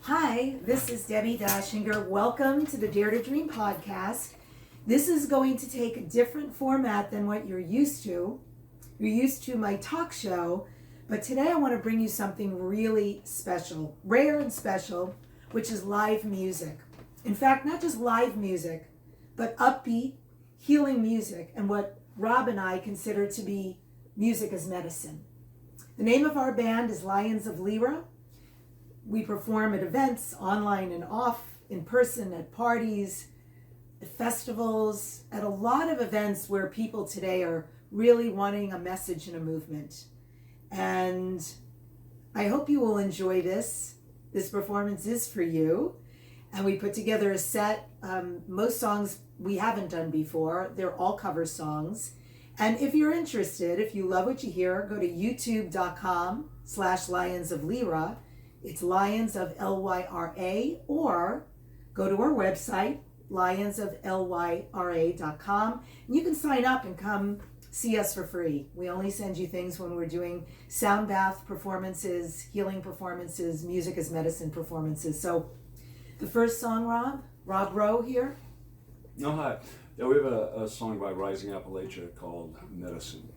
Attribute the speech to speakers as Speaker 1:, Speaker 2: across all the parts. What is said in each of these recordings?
Speaker 1: Hi, this is Debbi Dachinger. Welcome to the Dare to Dream podcast. This is going to take a different format than what you're used to. You're used to my talk show, but today I want to bring you something really special, rare and special, which is live music. In fact, not just live music, but upbeat, healing music, and what Rob and I consider to be music as medicine. The name of our band is Lions of Lyra. We perform at events, online and off, in person, at parties, at festivals, at a lot of events where people today are really wanting a message and a movement. And I hope you will enjoy this. This performance is for you. And we put together a set. Most songs we haven't done before. They're all cover songs. And if you're interested, if you love what you hear, go to youtube.com/Lions of Lyra. It's Lions of Lyra, or go to our website, lionsoflyra.com. And you can sign up and come see us for free. We only send you things when we're doing sound bath performances, healing performances, music as medicine performances. So the first song, Rob Rowe here.
Speaker 2: Oh, hi. Yeah, we have a song by Rising Appalachia called Medicine.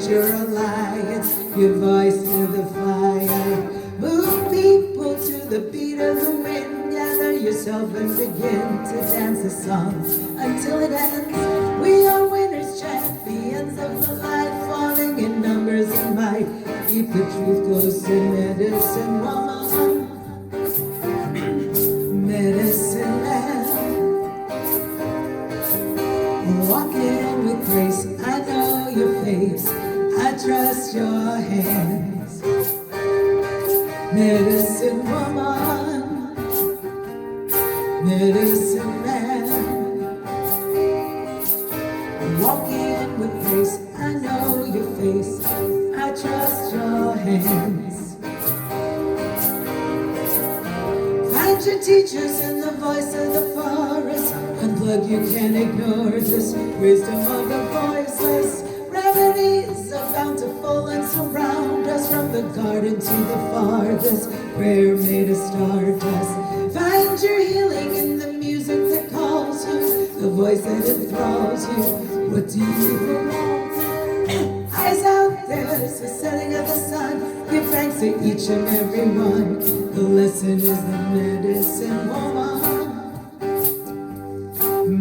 Speaker 3: Your alliance, your voice to the fire. Move people to the beat of the wind. Gather yourself and begin to dance the song until it ends. We are winners, champions of the light, falling in numbers and might. Keep the truth close to medicine woman, medicine man. Walking with grace, I know your face. I trust your hands, medicine woman, medicine man. Walking with grace, I know your face. I trust your hands. Find your teachers in the voice of the forest. Unplug, you can't ignore this wisdom of the voiceless. Remedies are bountiful and surround us, from the garden to the farthest. Prayer made of stardust. Find your healing in the music that calls you, the voice that enthralls you. What do you want? Eyes out there, it's the setting of the sun. Give thanks to each and every one. The lesson is the medicine woman,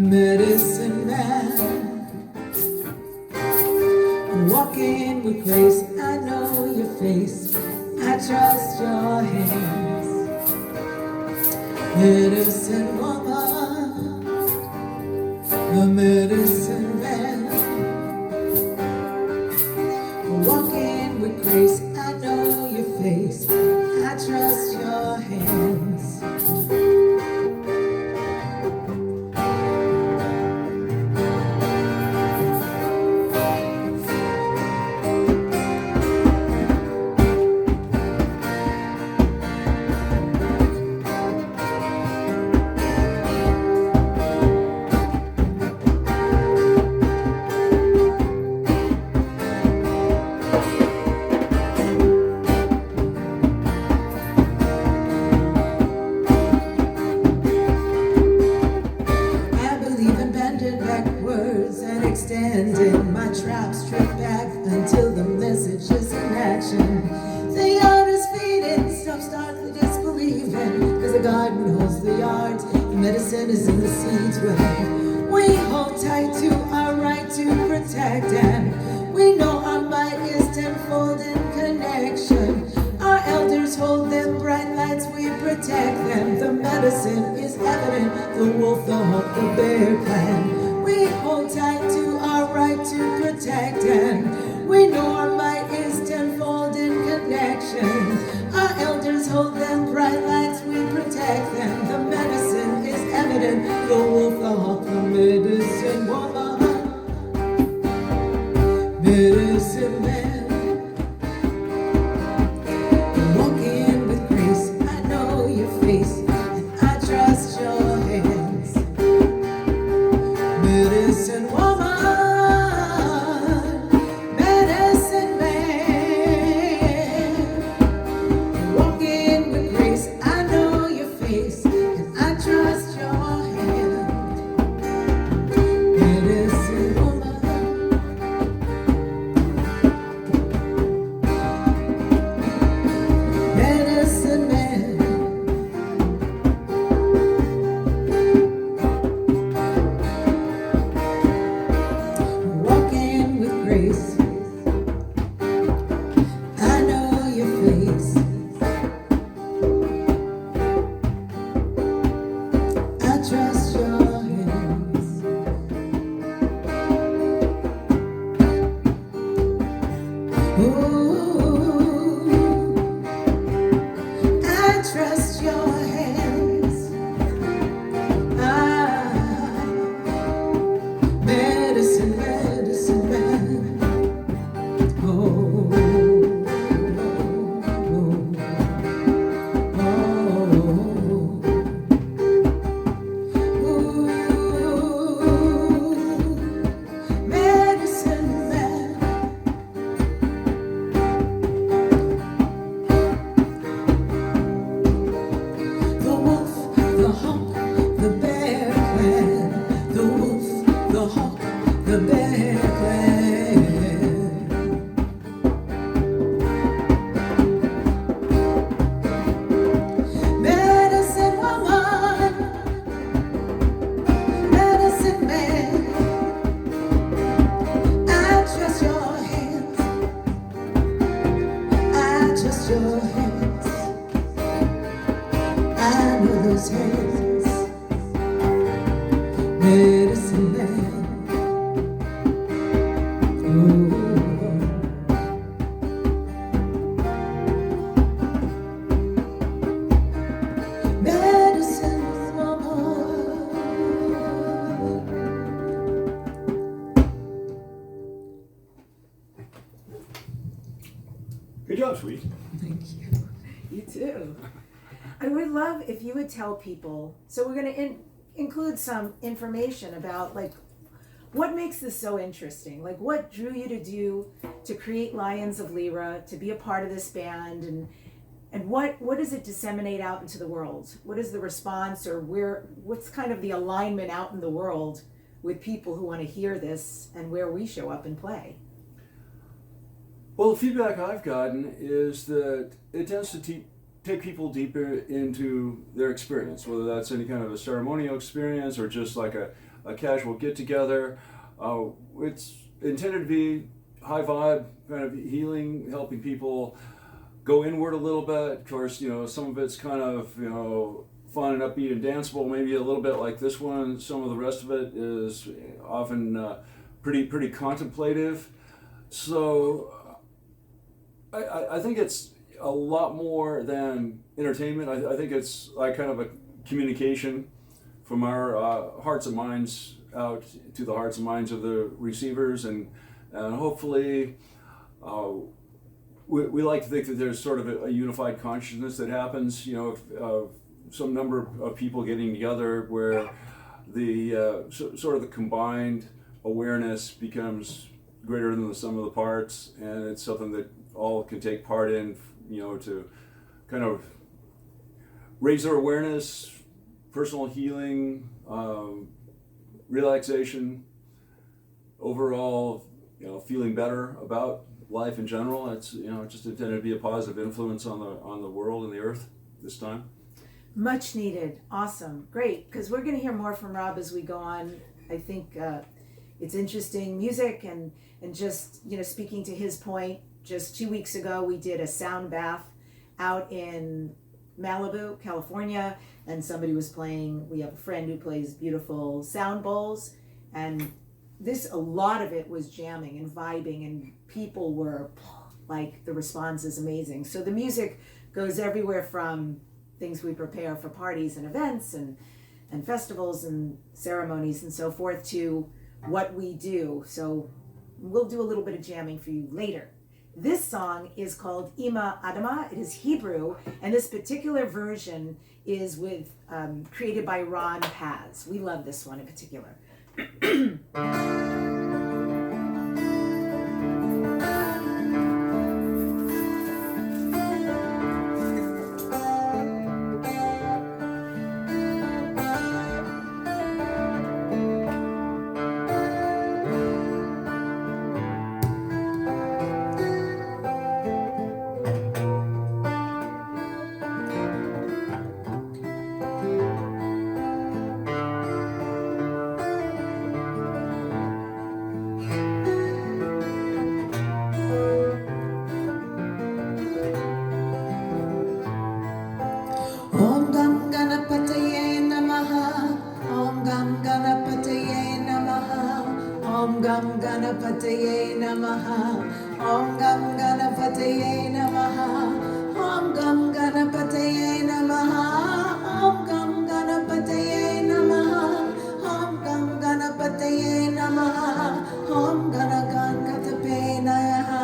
Speaker 3: medicine man. Walking with grace, I know your face. I trust your hands, medicine woman, the medicine man. Walking with grace, I know your face. I trust your hands. Extending my trap straight back until the message is in action. The art is feeding, start the disbelieving, cause the garden holds the yards, the medicine is in the seeds. Well, we hold tight to our right to protect, and we know our might is tenfold in connection. Our elders hold them bright lights, we protect them. medicine is evident. The wolf, the hawk, the bear clan. We hold tight to our right to protect, and we know our might is tenfold in connection. Our elders hold them bright lights, we protect them. The medicine is evident. The wolf, the hawk, the medicine woman. Medicine man, walking with grace. I know your face, and I trust your hands. Medicine woman, medicine man, walking with grace. I know your face, and I trust your hand. Medicine woman. Medicine man, walking with grace. I know your face. I trust your hands. Ooh, I trust your hands. Ah, medicine, medicine man. Oh, oh, oh, ooh, medicine man. The wolf, the hawk, the bear clan. The wolf, the hawk, the bear clan. Medicine woman, medicine man. I trust your hands. I trust your hands. I know those hands. Medicine man. Ooh. Medicine woman.
Speaker 2: Good job, sweet.
Speaker 3: Thank you.
Speaker 1: You too. I would love if you would tell people, so we're going to include some information about like what makes this so interesting, like what drew you to create Lions of Lyra, to be a part of this band, and what does it disseminate out into the world? What is the response, or what's kind of the alignment out in the world with people who want to hear this and where we show up and play?
Speaker 2: Well, the feedback I've gotten is that it tends to take people deeper into their experience, whether that's any kind of a ceremonial experience or just like a casual get-together. It's intended to be high vibe, kind of healing, helping people go inward a little bit. Of course, some of it's kind of, fun and upbeat and danceable, maybe a little bit like this one. Some of the rest of it is often pretty contemplative. So I think it's a lot more than entertainment. I think it's like kind of a communication from our hearts and minds out to the hearts and minds of the receivers, and hopefully we like to think that there's sort of a unified consciousness that happens, of some number of people getting together where the sort of the combined awareness becomes greater than the sum of the parts, and it's something that all can take part in, to kind of raise their awareness, personal healing, relaxation, overall, feeling better about life in general. It's just intended to be a positive influence on the world and the earth this time.
Speaker 1: Much needed. Awesome. Great. Because we're going to hear more from Rob as we go on. I think it's interesting music and just, speaking to his point, just 2 weeks ago we did a sound bath out in Malibu, California, and somebody was playing. We have a friend who plays beautiful sound bowls, and a lot of it was jamming and vibing, and people were like, the response is amazing. So the music goes everywhere from things we prepare for parties and events and festivals and ceremonies and so forth to what we do. So we'll do a little bit of jamming for you later. This song is called Ima Adama. It is Hebrew, and this particular version is created by Ron Paz. We love this one in particular.
Speaker 3: Ganapataye Namaha, Om Gam Ganapataye Namaha, Om Gam Ganapataye Namaha, Om Gam Ganapataye Namaha, Om Gam Ganapataye Namaha, Om Ganagan Katape Nayaha.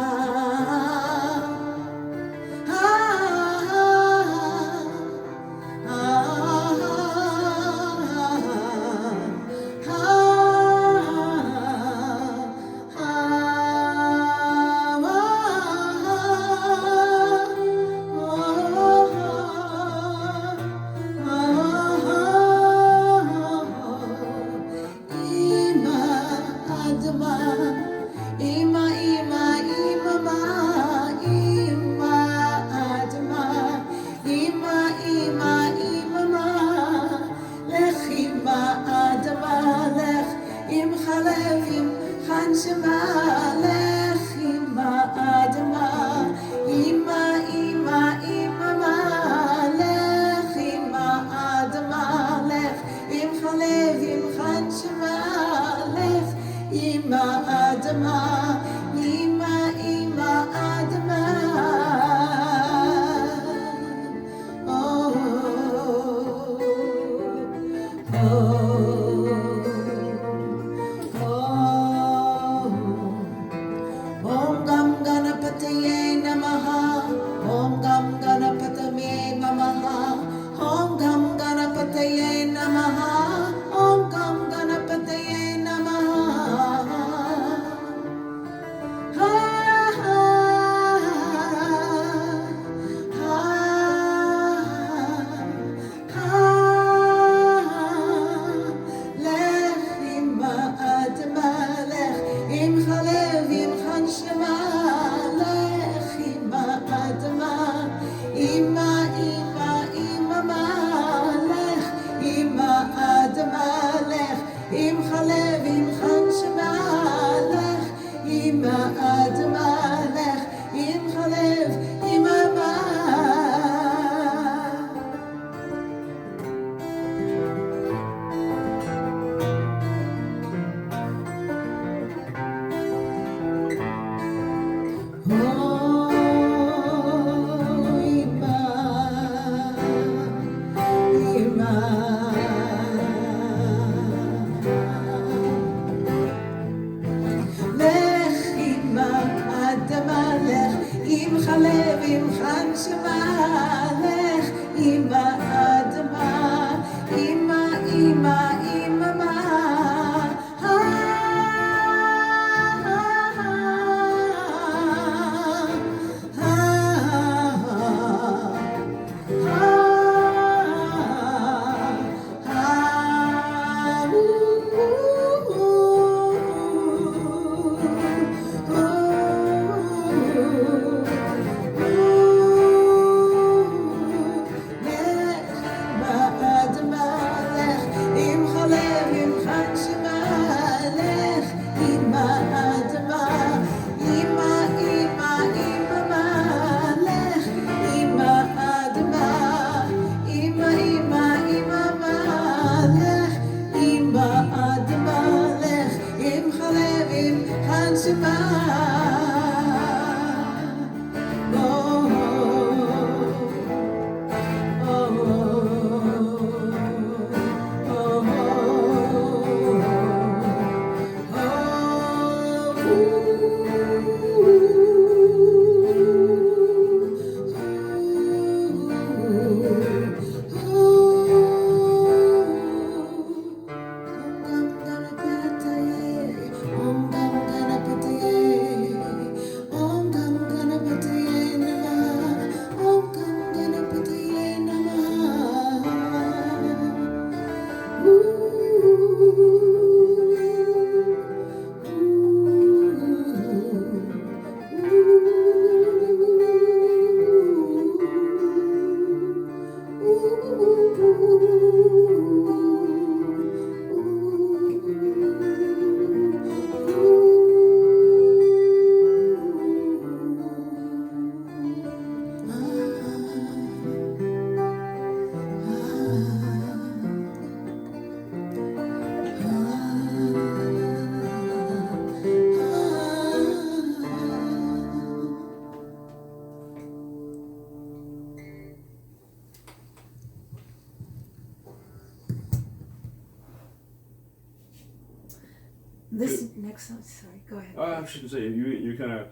Speaker 1: This next song, sorry, go ahead.
Speaker 2: I was just gonna say you kind of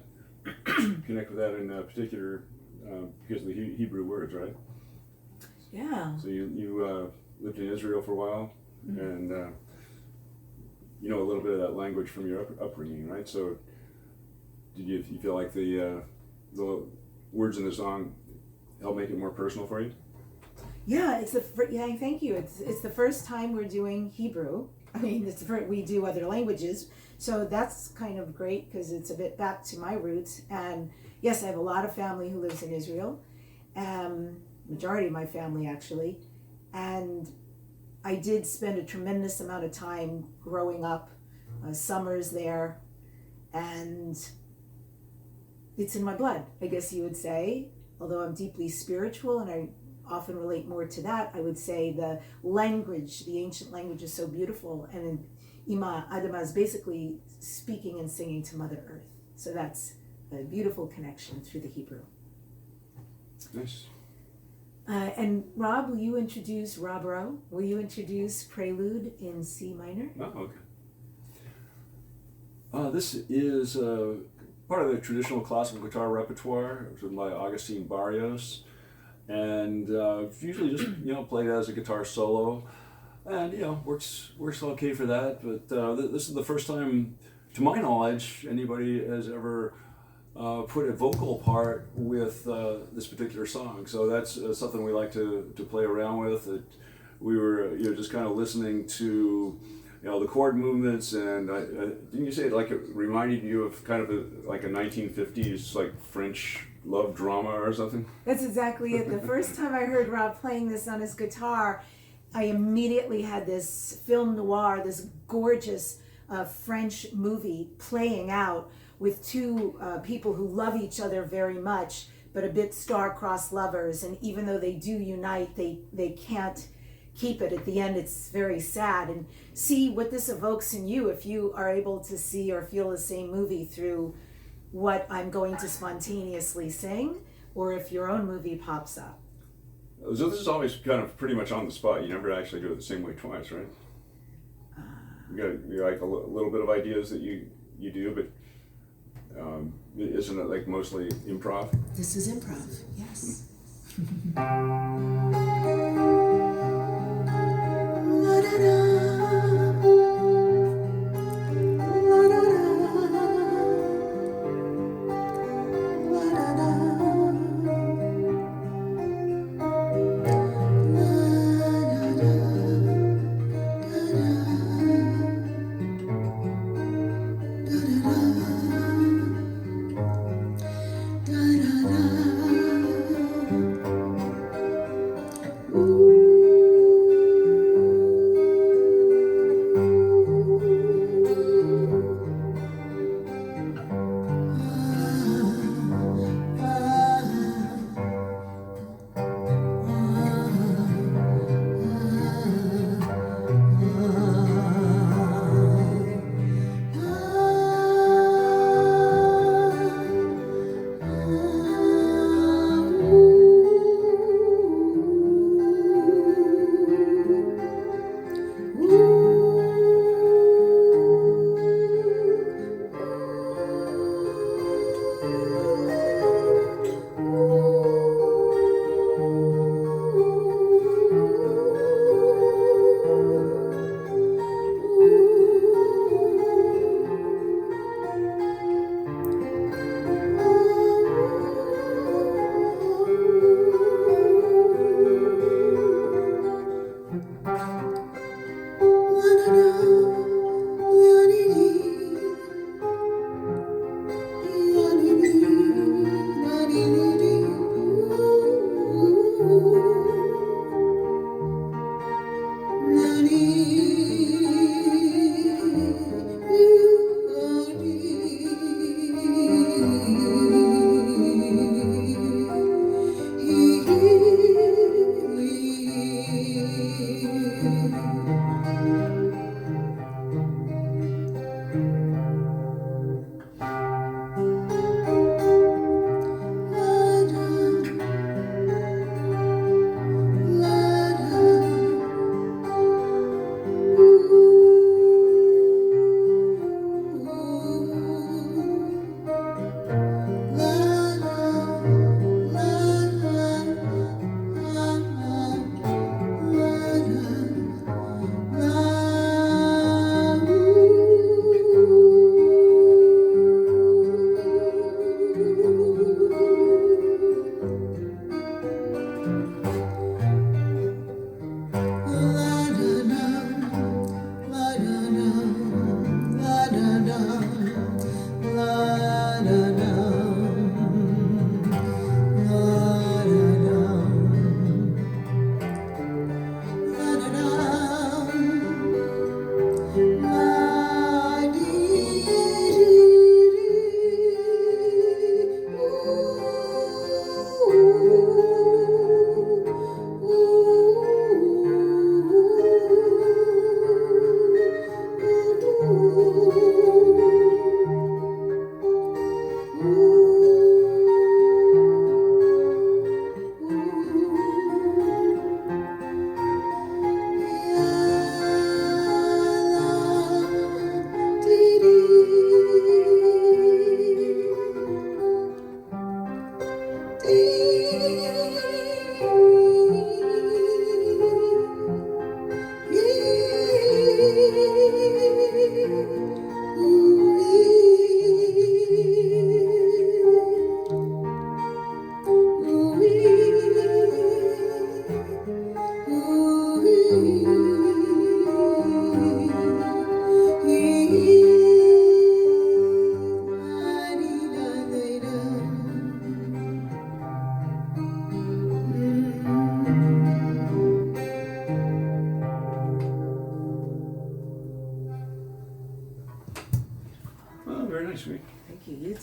Speaker 2: connect with that in particular because of the Hebrew words, right?
Speaker 1: Yeah.
Speaker 2: So you lived in Israel for a while,
Speaker 1: Mm-hmm.
Speaker 2: and you know a little bit of that language from your upbringing, right? So did you feel like the words in the song help make it more personal for you?
Speaker 1: Yeah, yeah. Thank you. It's the first time we're doing Hebrew. I mean, we do other languages, so that's kind of great because it's a bit back to my roots. And yes, I have a lot of family who lives in Israel, majority of my family actually, and I did spend a tremendous amount of time growing up, summers there, and it's in my blood, I guess you would say. Although I'm deeply spiritual and I often relate more to that, I would say the language, the ancient language is so beautiful, and Ima Adama is basically speaking and singing to Mother Earth. So that's a beautiful connection through the Hebrew.
Speaker 2: Nice.
Speaker 1: And Rob, Rob Rowe, will you introduce Prelude in C minor?
Speaker 2: Oh, okay. This is part of the traditional classical guitar repertoire. It was written by Augustine Barrios, and usually just played as a guitar solo, and works okay for that. But this is the first time, to my knowledge, anybody has ever put a vocal part with this particular song. So that's something we like to play around with. We were just kind of listening to the chord movements, and didn't you say it reminded you of kind of like a 1950s like French love drama or something?
Speaker 1: That's exactly it. The first time I heard Rob playing this on his guitar, I immediately had this film noir, this gorgeous French movie playing out with two people who love each other very much, but a bit star-crossed lovers. And even though they do unite, they can't keep it. At the end, it's very sad. And see what this evokes in you if you are able to see or feel the same movie through what I'm going to spontaneously sing, or if your own movie pops up.
Speaker 2: So this is always kind of pretty much on the spot. You never actually do it the same way twice, right? You like a little bit of ideas that you do, but isn't it like mostly improv?
Speaker 3: This is improv, yes.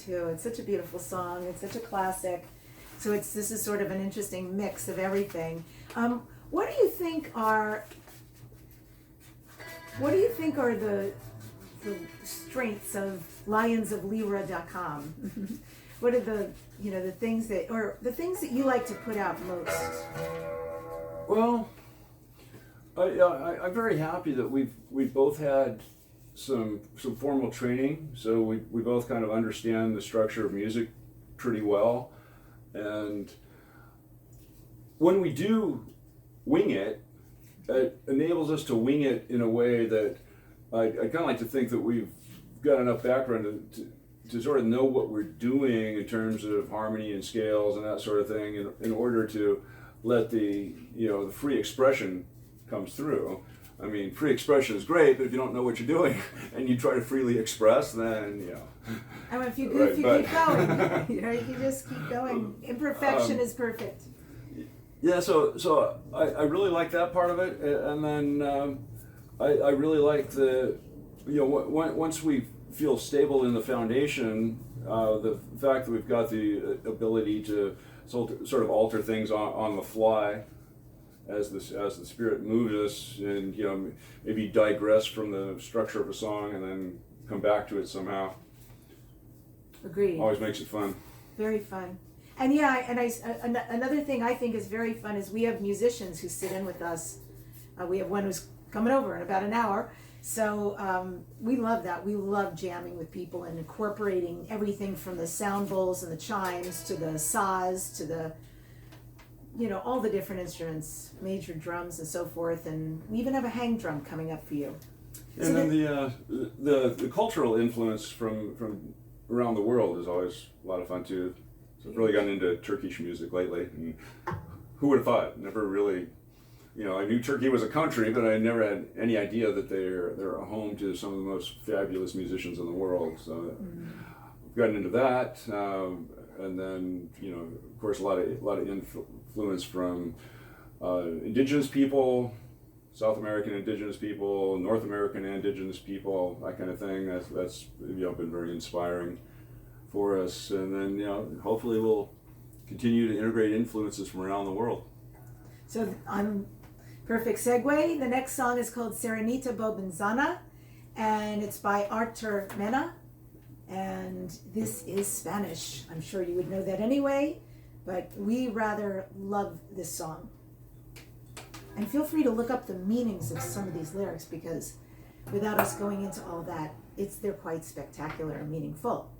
Speaker 1: too. It's such a beautiful song. It's such a classic. So this is sort of an interesting mix of everything. What do you think are the strengths of lionsoflyra.com? What are the things that you like to put out most?
Speaker 2: Well, I'm very happy that we've both had some formal training, so we both kind of understand the structure of music pretty well, and when we do wing it, it enables us to wing it in a way that I kind of like to think that we've got enough background to sort of know what we're doing in terms of harmony and scales and that sort of thing in order to let the free expression comes through. I mean, free expression is great, but if you don't know what you're doing and you try to freely express, then
Speaker 1: And if you
Speaker 2: right,
Speaker 1: keep going, you just keep going. Imperfection is perfect.
Speaker 2: Yeah, so I really like that part of it, and then I really like the once we feel stable in the foundation, the fact that we've got the ability to sort of alter things on the fly as the spirit moves us, and maybe digress from the structure of a song and then come back to it somehow.
Speaker 1: Agreed.
Speaker 2: Always makes it fun.
Speaker 1: Very fun. And another thing I think is very fun is we have musicians who sit in with us. We have one who's coming over in about an hour. So we love that. We love jamming with people and incorporating everything from the sound bowls and the chimes to the saws to the all the different instruments, major drums and so forth, and we even have a hang drum coming up for you.
Speaker 2: And
Speaker 1: so
Speaker 2: then the cultural influence from around the world is always a lot of fun too. So I've really gotten into Turkish music lately, and who would have thought? Never really, I knew Turkey was a country, but I never had any idea that they're a home to some of the most fabulous musicians in the world. So I've gotten into that, and then of course a lot of influence from indigenous people, South American indigenous people, North American indigenous people, that kind of thing. That's been very inspiring for us, and then hopefully we'll continue to integrate influences from around the world.
Speaker 1: So perfect segue. The next song is called Sirenita Bobinzana, and it's by Artur Mena, and this is Spanish. I'm sure you would know that anyway, but we rather love this song. And feel free to look up the meanings of some of these lyrics, because without us going into all that, they're quite spectacular and meaningful.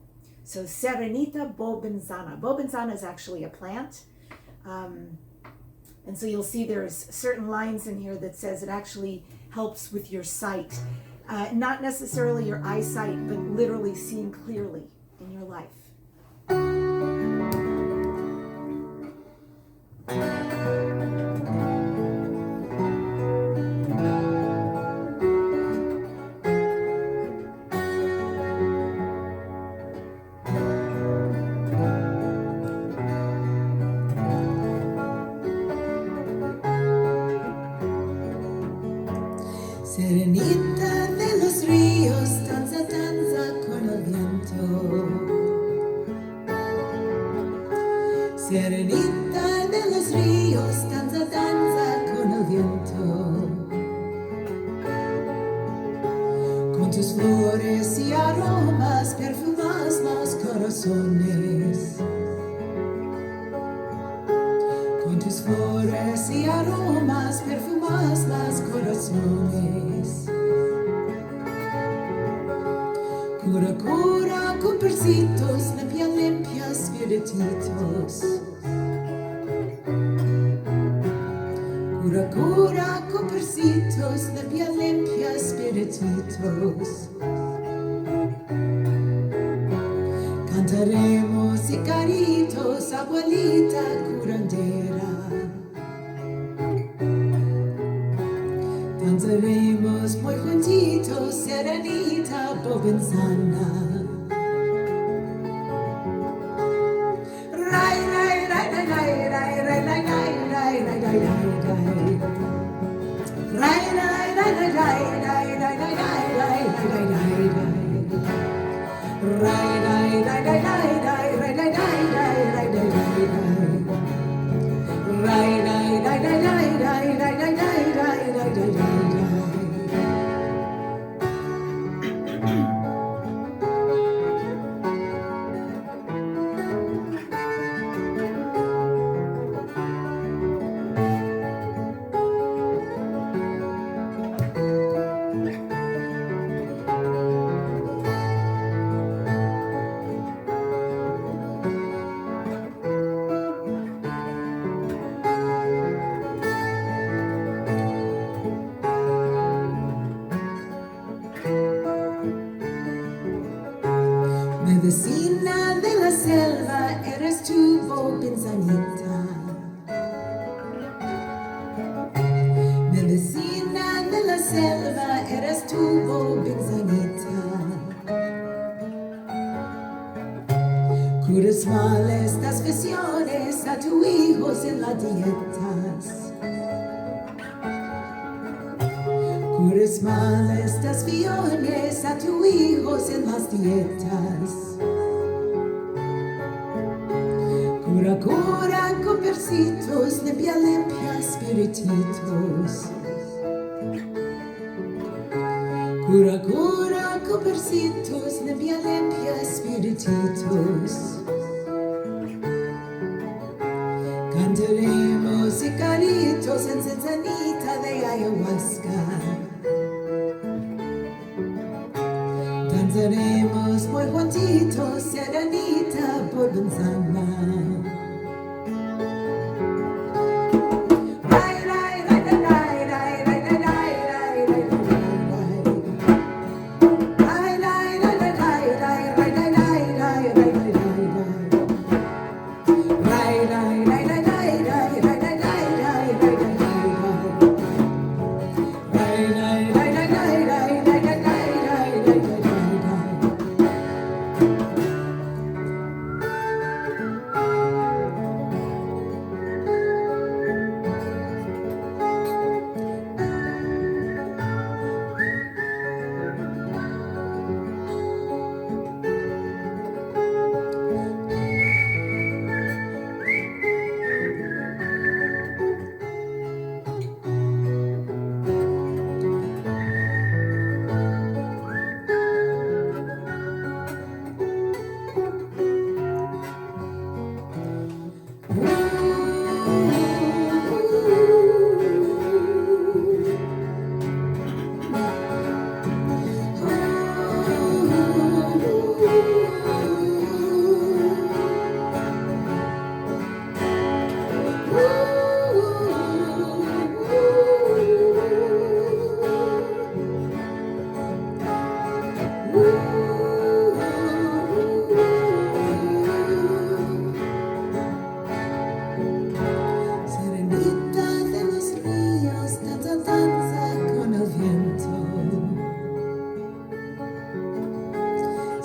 Speaker 1: So Sirenita Bobinzana. Bobinzana is actually a plant. And so you'll see there's certain lines in here that says it actually helps with your sight. Not necessarily your eyesight, but literally seeing clearly in your life.
Speaker 3: Sirenita de los ríos, danza, danza con el viento. Sirenita de los ríos, danza, danza con el viento. Con tus flores y aromas perfumas los corazones. Con tus flores y aromas perfumas los corazones. Cura, cura, con persitos, limpia, limpia, spirititos. Cura, cura, con persitos, limpia, limpia, spirititos. Cantaremos y caritos, abuelita curandera. Danzaremos muy juntitos, Sirenita Bobinzana. Rai, rai, rai, rai, rai, rai, rai, rai, rai, rai, rai, rai, rai. Rai, rai, rai, rai, rai, rai, rai, rai, rai, rai, rai, rai, rai. Rai, rai, rai, rai, rai. vecina de la selva eres tú, Bobinzanita. Curas mal estas visiones a tus hijos en las dietas. Curas mal estas visiones a tus hijos en las dietas. Cura, cura, copercitos, limpia, limpia, espirititos. Cura, cura, copercitos, limpia, limpia, espirititos. Cantaremos icaritos en Sirenita de ayahuasca. Danzaremos muy juntitos, Sirenita, Bobinzana.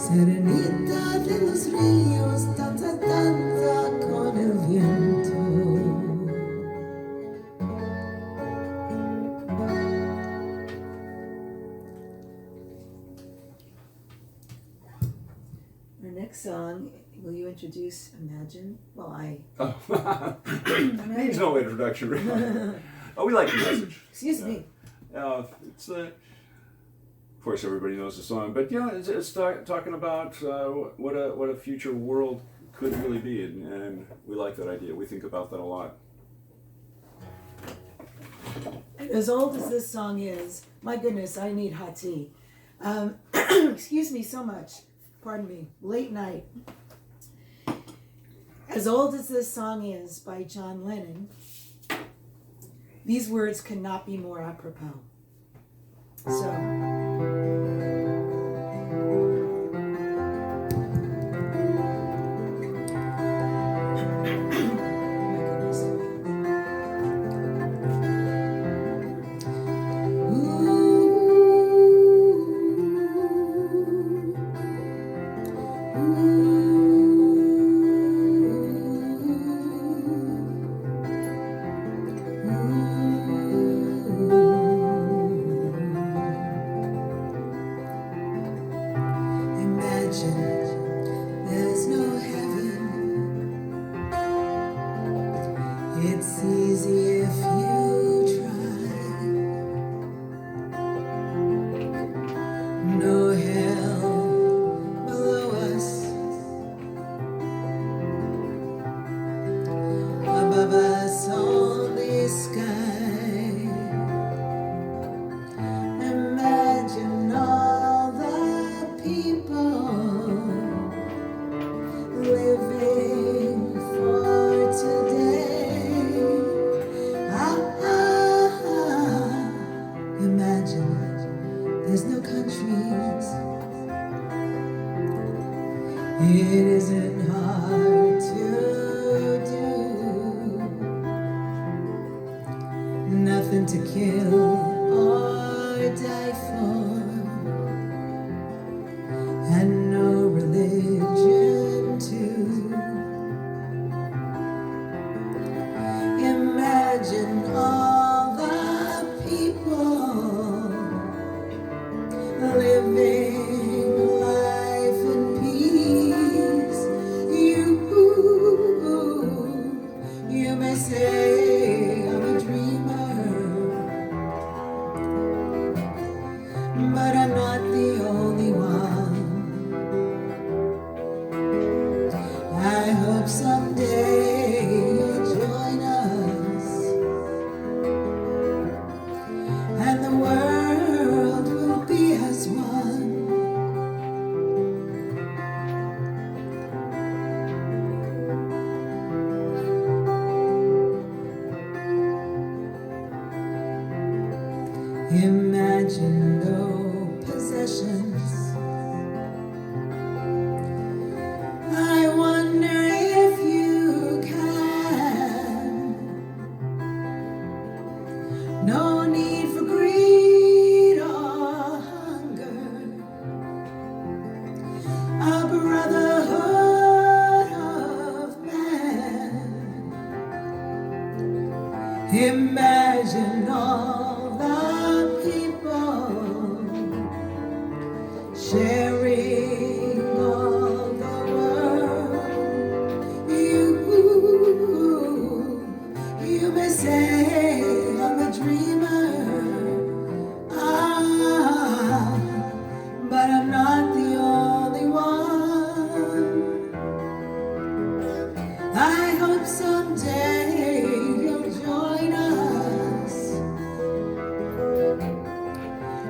Speaker 3: Sirenita de los ríos, danza, danza con el viento.
Speaker 1: Our next song, will you introduce Imagine? Well,
Speaker 2: Oh, needs no introduction, really. Oh, we like the message.
Speaker 1: Excuse me.
Speaker 2: It's of course, everybody knows the song, but yeah, it's talking about what a future world could really be, and we like that idea. We think about that a lot.
Speaker 1: As old as this song is, my goodness, I need hot tea. Excuse me so much. Pardon me. Late night. As old as this song is by John Lennon, these words cannot be more apropos. So.
Speaker 3: It's easy if you try. No hell below us, above us only sky. Imagine all the people living for today. Imagine there's no countries. It isn't hard to do. Nothing nothing to kill or die for, and no religion too. Imagine all the people living life in peace. You may say I'm a dreamer, but I'm not the only one. I hope someday you'll join us, and the world will be as one. Imagine no possessions. I wonder if you can. No need for greed or hunger. A brotherhood of man. Imagine all the people sharing all the world. You may say I'm a dreamer, but I'm not the only one. I hope someday you'll join us,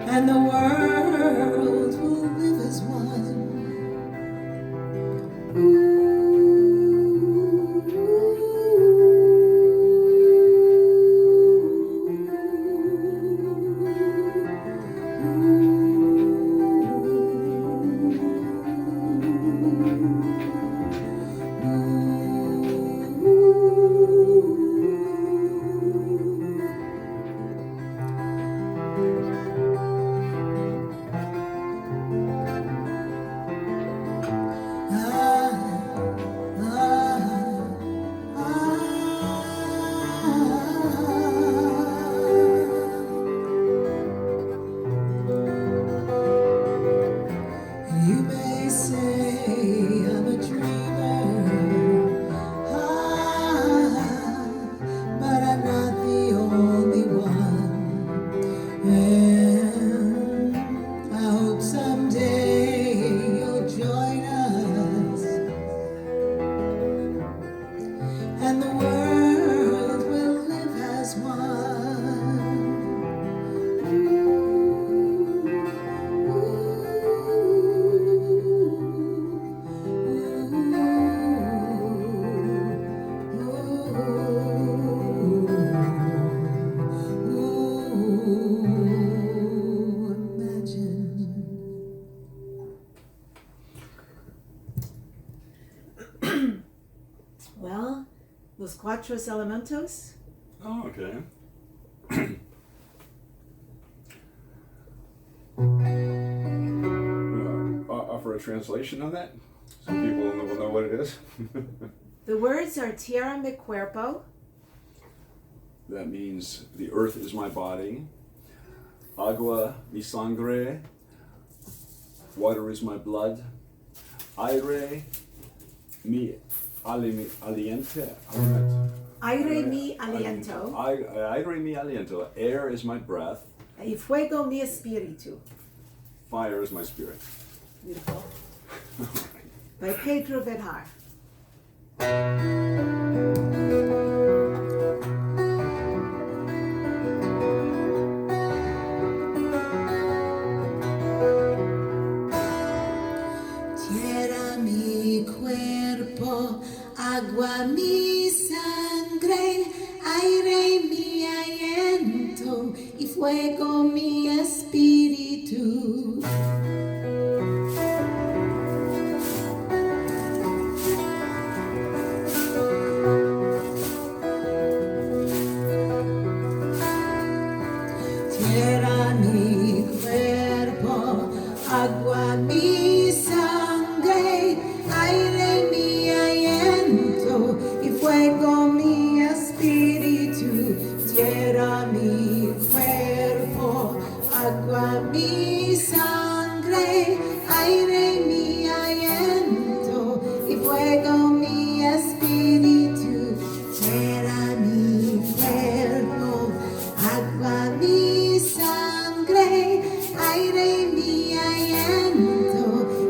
Speaker 3: and the world will live as one. You may say I'm a dreamer, but I'm not the only one. And I hope someday you'll join us, and the world will live as one.
Speaker 1: Well, Los Cuatros Elementos.
Speaker 2: Oh, okay. Offer a translation on that, so people will know what it is.
Speaker 1: The words are Tierra mi cuerpo,
Speaker 2: That means the earth is my body, agua mi sangre, water is my blood, aire mi aliento,
Speaker 1: aire mi aliento,
Speaker 2: aire mi aliento, air is my breath,
Speaker 1: y fuego mi espíritu.
Speaker 2: fire is my spirit.
Speaker 1: Beautiful. By Pedro Vahar.
Speaker 3: Tierra mi cuerpo, agua mi sangre, aire mi aliento y fuego mi espíritu. tierra mi cuerpo, agua mi sangre, aire mi aliento y fuego mi espíritu, tierra mi cuerpo, agua mi sangre, aire mi aliento y fuego mi espíritu, tierra mi cuerpo, agua mi sangre, aire mi aliento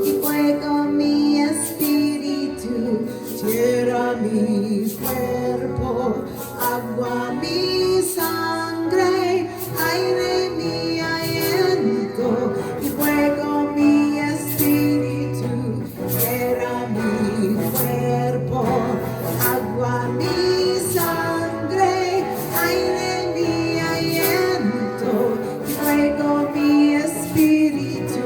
Speaker 3: y fuego mi espíritu, tierra mi cuerpo, agua mi sangre, aire mi aliento y fuego mi espíritu, tierra mi cuerpo, agua mi sangre, aire mi aliento y fuego mi espíritu.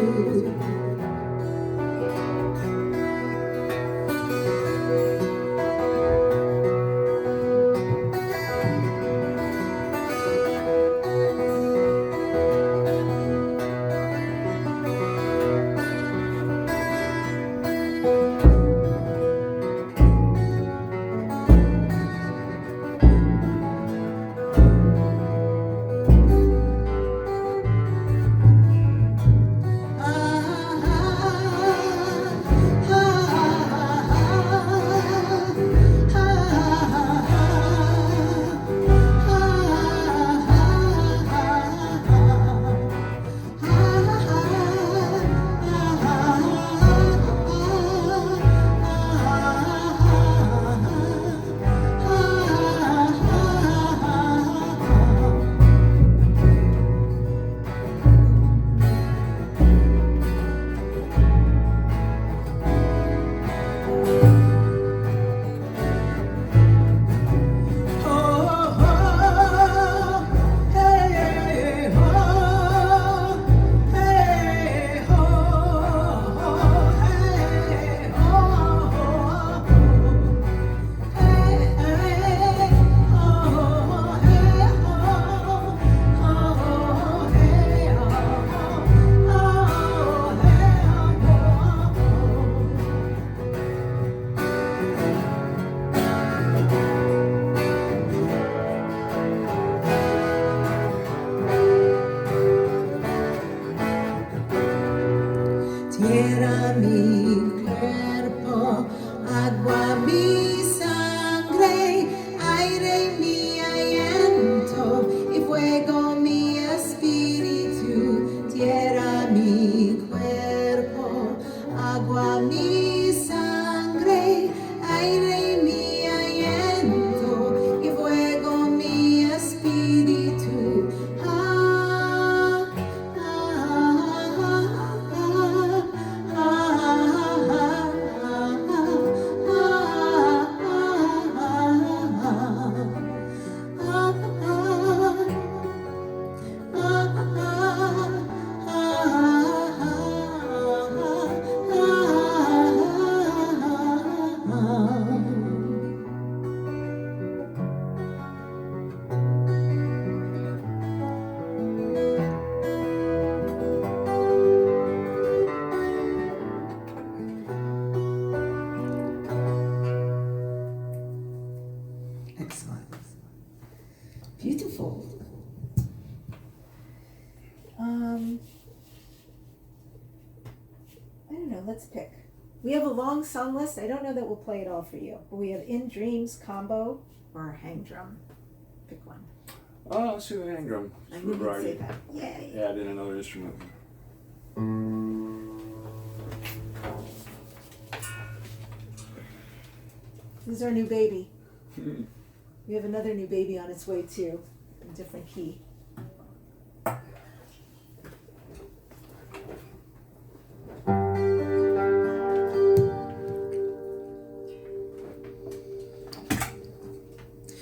Speaker 3: Tierra mi cuerpo, agua mi sangre, aire mi aliento y fuego mi espíritu. Tierra mi cuerpo, agua mi sangre, aire mi aliento y fuego mi espíritu. Excellent. Beautiful.
Speaker 1: I don't know, let's pick. We have a long song list. I don't know that we'll play it all for you, but we have In Dreams, Combo, or Hang Drum. Pick one.
Speaker 2: Oh, let's do the hang drum.
Speaker 1: I knew you'd say
Speaker 2: Variety.
Speaker 1: that. Yay.
Speaker 2: Add in another instrument.
Speaker 1: This is our new baby. We have another new baby on its way too, in a different key.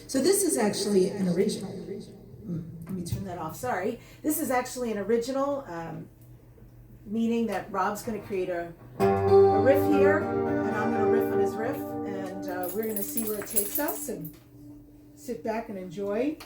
Speaker 3: So this is actually an original.
Speaker 1: Let me turn that off. Sorry. This is actually an original, meaning that Rob's going to create a riff here, and I'm going to riff on his riff, and we're going to see where it takes us and sit back and enjoy.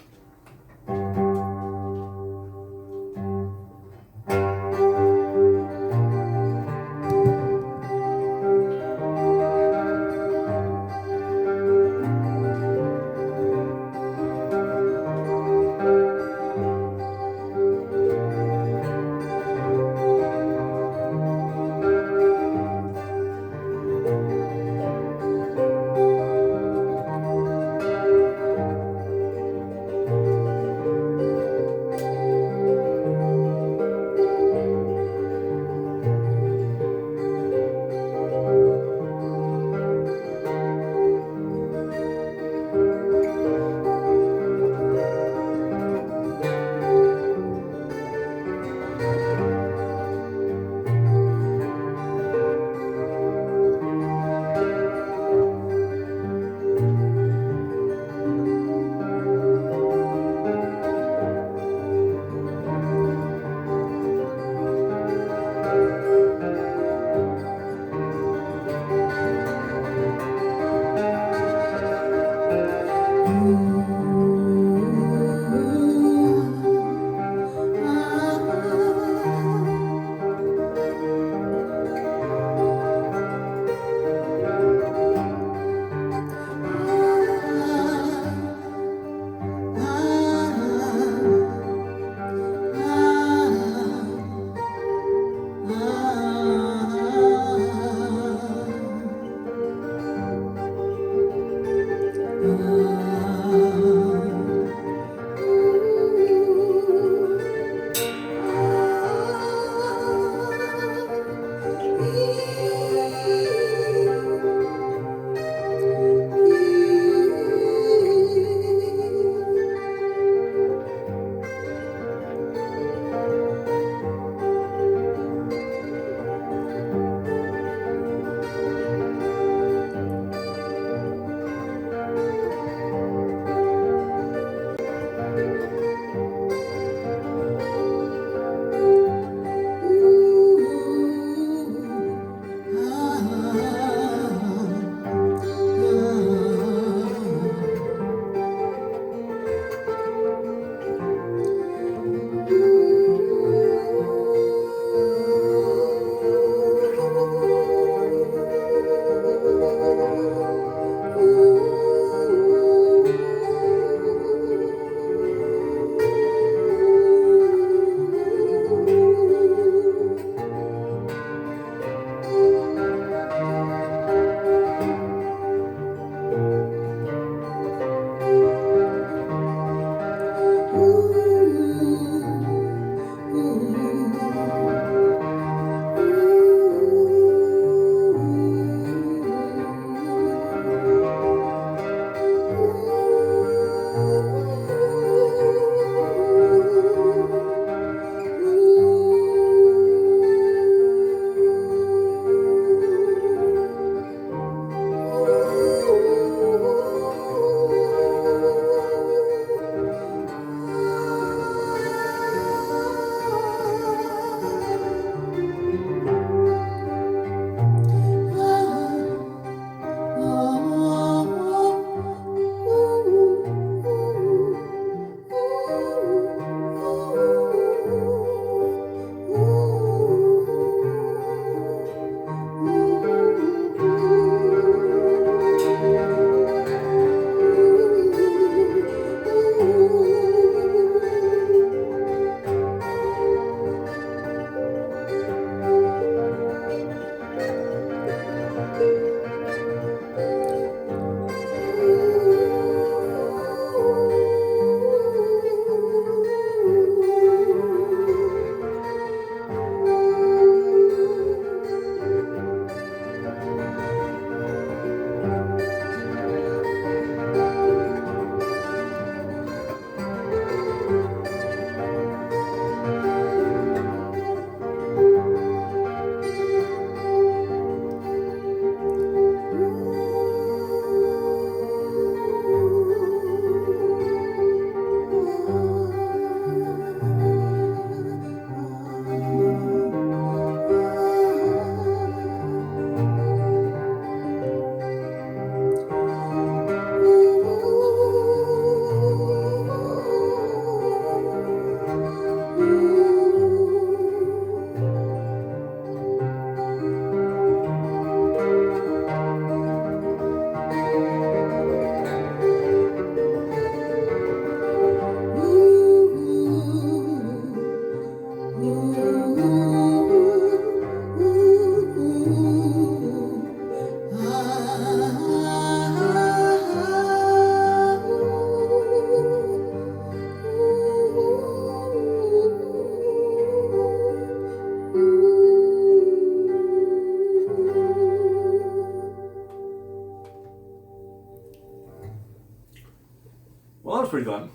Speaker 2: pretty fun.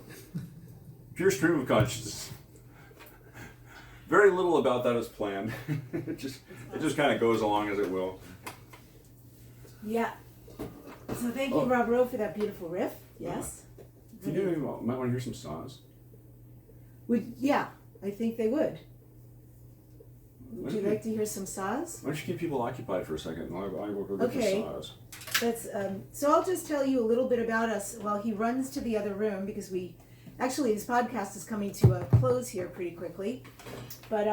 Speaker 2: Pure stream of consciousness. Very little about that is planned. it just kind of goes along as it will.
Speaker 1: Yeah. So thank you, Rob Rowe, for that beautiful riff. Yes.
Speaker 2: If you might want to hear some saws.
Speaker 1: Yeah, I think they would. Would you like to hear some saws?
Speaker 2: Why don't you keep people occupied for a second while I go get the saws?
Speaker 1: So I'll just tell you a little bit about us while he runs to the other room, because actually this podcast is coming to a close here pretty quickly. But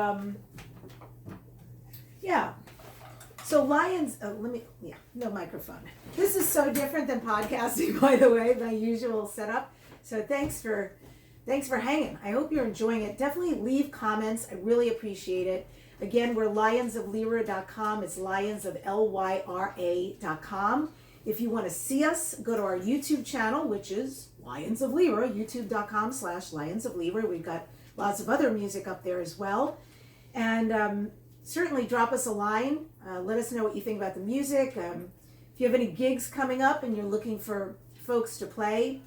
Speaker 1: yeah. So Lions, no microphone. This is so different than podcasting, by the way, my usual setup. So thanks for hanging. I hope you're enjoying it. Definitely leave comments. I really appreciate it. Again, we're lionsoflyra.com. It's lionsoflyra.com. If you want to see us, go to our YouTube channel, which is Lions of Lyra, youtube.com/Lions of Lyra. We've got lots of other music up there as well. And certainly drop us a line. Let us know what you think about the music. If you have any gigs coming up and you're looking for folks to play,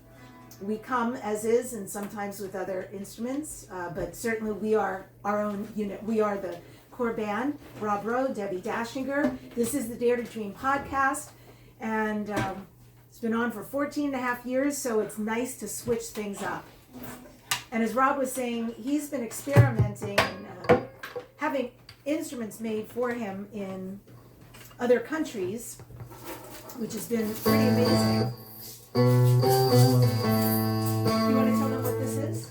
Speaker 1: we come as is and sometimes with other instruments. But certainly we are our own unit. We are the core band. Rob Rowe, Debbi Dachinger. This is the Dare to Dream podcast. And it's been on for 14 and a half years, so it's nice to switch things up. And as Rob was saying, he's been experimenting and having instruments made for him in other countries, which has been pretty amazing. You want to tell them what this is?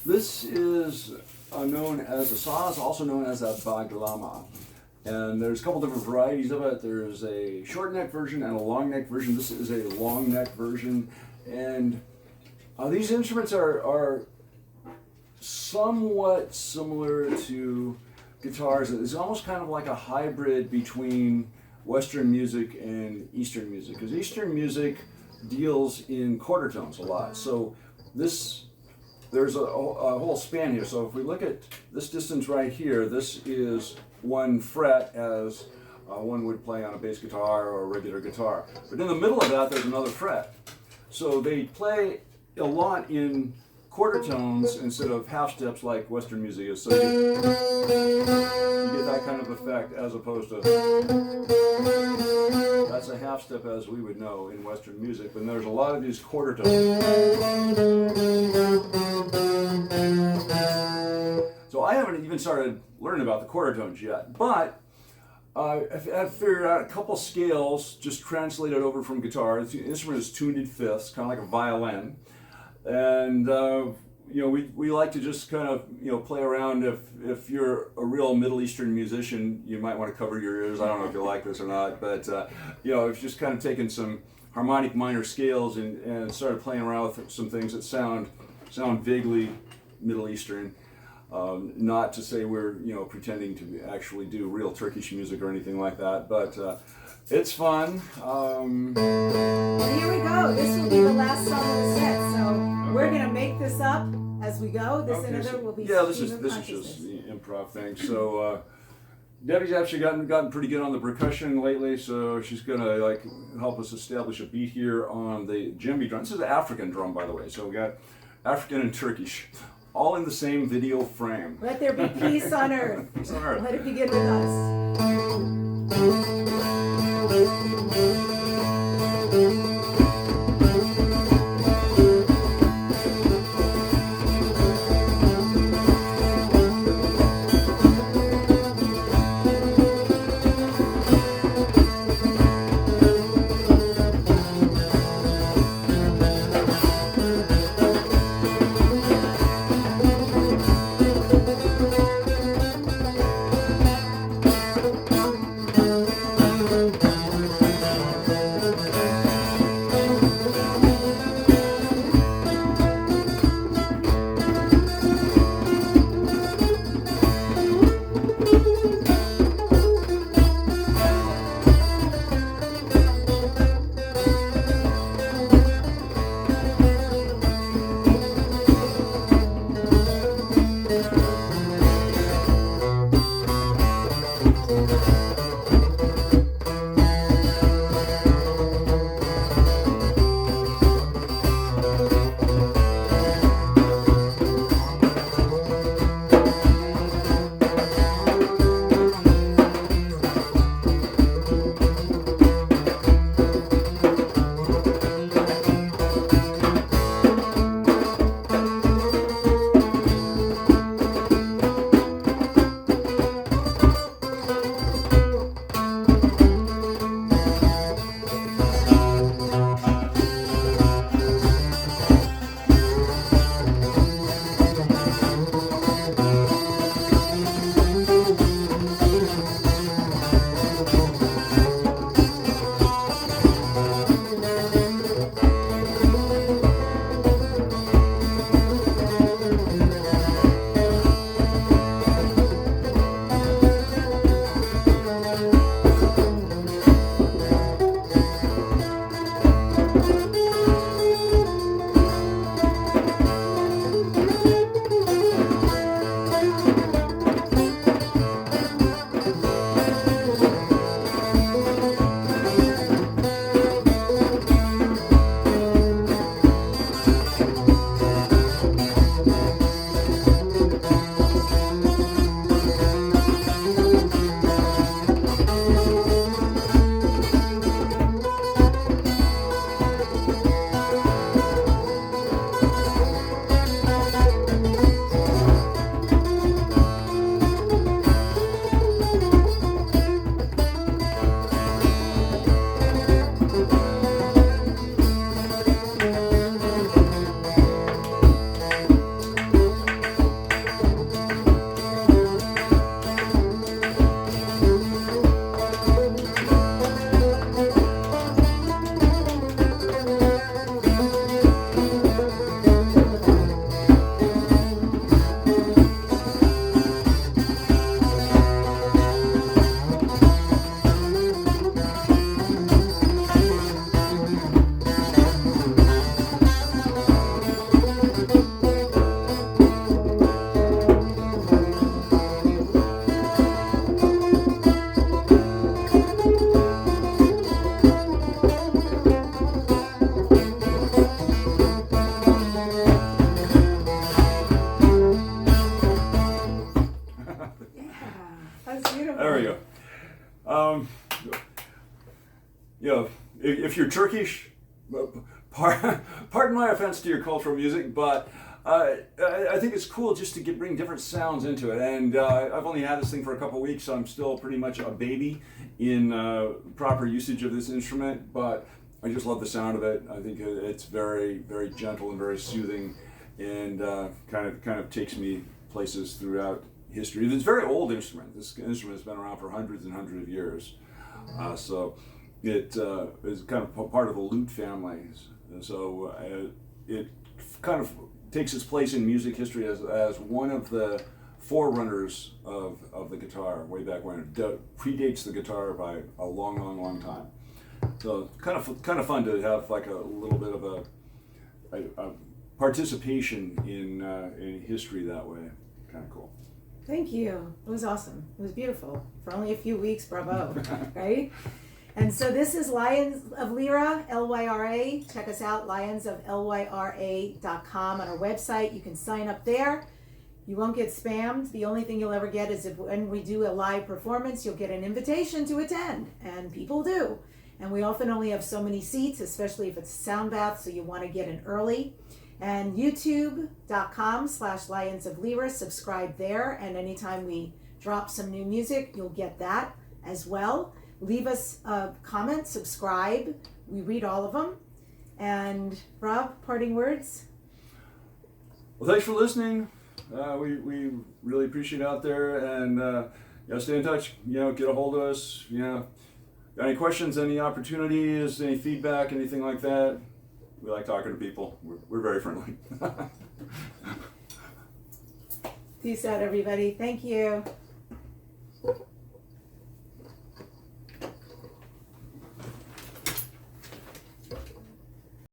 Speaker 2: This is known as a saz, also known as a baglama. And there's a couple different varieties of it. There's a short neck version and a long neck version. This is a long neck version. And these instruments are somewhat similar to guitars. It's almost kind of like a hybrid between Western music and Eastern music, because Eastern music deals in quarter tones a lot. So there's a whole span here. So if we look at this distance right here, this is one fret as one would play on a bass guitar or a regular guitar. But in the middle of that, there's another fret. So they play a lot in quarter tones instead of half steps like Western music is. So you get that kind of effect as opposed to, that's a half step as we would know in Western music. But there's a lot of these quarter tones. So I haven't even started learning about the quarter tones yet, but I've figured out a couple scales just translated over from guitar. The instrument is tuned in fifths, kind of like a violin. And we like to just kind of play around. If you're a real Middle Eastern musician, you might want to cover your ears. I don't know if you like this or not, but it's just kind of taken some harmonic minor scales and started playing around with some things that sound vaguely Middle Eastern. Not to say we're pretending to actually do real Turkish music or anything like that, but it's fun.
Speaker 1: Well, here we go. This will be the last song of the set, so we're gonna make this up as we go. This will be
Speaker 2: this is just the improv thing. So Debbie's actually gotten pretty good on the percussion lately, so she's gonna help us establish a beat here on the djembe drum. This is an African drum, by the way. So we got African and Turkish, all in the same video frame.
Speaker 1: Let there be peace on earth.
Speaker 2: Peace on earth.
Speaker 1: Let it begin with us.
Speaker 2: There we go. If you're Turkish, pardon my offense to your cultural music, but I think it's cool just to bring different sounds into it. And I've only had this thing for a couple weeks, so I'm still pretty much a baby in proper usage of this instrument, but I just love the sound of it. I think it's very, very gentle and very soothing, and kind of takes me places throughout history. It's a very old instrument. This instrument has been around for hundreds and hundreds of years. So it is kind of part of the lute family. So it kind of takes its place in music history as one of the forerunners of the guitar way back when. It predates the guitar by a long, long, long time. So kind of fun to have like a little bit of a participation in history that way. Kind of cool.
Speaker 1: Thank you. It was awesome. It was beautiful. For only a few weeks, bravo, right? And so this is Lions of Lyra, Lyra. Check us out, lionsoflyra.com on our website. You can sign up there. You won't get spammed. The only thing you'll ever get is if when we do a live performance, you'll get an invitation to attend, and people do. And we often only have so many seats, especially if it's a sound bath, so you want to get in early. And youtube.com/Lions of Lyra, subscribe there, and anytime we drop some new music, you'll get that as well. Leave us a comment, subscribe. We read all of them. And Rob, parting words?
Speaker 2: Well, thanks for listening. We really appreciate it out there, and stay in touch. Get a hold of us. Got any questions, any opportunities, any feedback, anything like that? We like talking to people. We're very friendly.
Speaker 1: Peace out, everybody. Thank you.